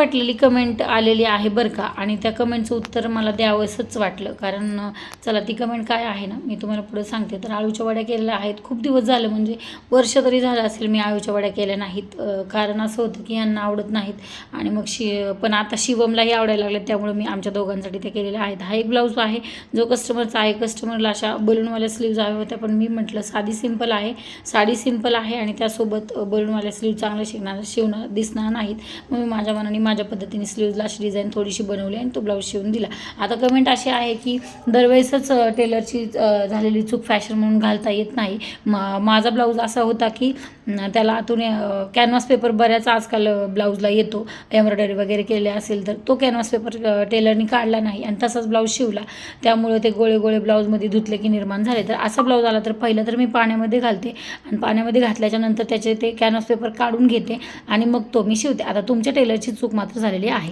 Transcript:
वाटलेली कमेंट आलेली आहे बरं का, आणि त्या कमेंटचं उत्तर मला द्यावंसंच वाटलं. कारण चला ती कमेंट काय आहे ना, मी तुम्हाला पुढे सांगते. तर आळूच्या वड्या केलेल्या आहेत, खूप दिवस झालं, म्हणजे वर्ष तरी झालं असेल मी आळूच्या वड्या केल्या नाहीत. कारण असं होतं की यांना आवडत नाहीत आणि मग पण आता शिवमलाही आवडायला लागले, त्यामुळे मी आमच्या दोघांसाठी ते केलेल्या आहेत. हा एक ब्लाऊज आहे जो कस्टमरचा आहे. कस्टमरला अशा बलूनवाल्या स्लीव्ज हव्या होत्या, पण मी म्हटलं साडी सिंपल आहे, साडी सिंपल आहे आणि त्यासोबत बलूनवाल्या स्लीव चांगलं शिवणार दिसणार नाहीत. मग मी माझ्या मनाने माझ्या पद्धतीने स्लीव्जला अशी डिझाईन थोडीशी बनवली आणि तो ब्लाऊज शिवून दिला. आता कमेंट अशी आहे की दरवेळेसच टेलरची झालेली चूक फॅशन म्हणून घालता येत नाही. माझा ब्लाऊज असा होता की त्याला आतून कॅनव्हास पेपर बऱ्याच आजकाल ब्लाऊजला येतो, एम्ब्रॉयडरी वगैरे केले असेल तर तो कॅनव्हास पेपर टेलरनी काढला नाही आणि तसाच ब्लाऊज शिवला. त्यामुळे ते गोळे गोळे ब्लाऊजमध्ये धुतले की निर्माण झाले. तर असा ब्लाऊज आला तर पहिलं तर मी पाण्यामध्ये घालते आणि पाण्यामध्ये घातल्याच्यानंतर त्याचे ते कॅनव्हास पेपर काढून घेते आणि मग तो मी शिवते. आता तुमच्या टेलरची चूक मात्र झालेली आहे.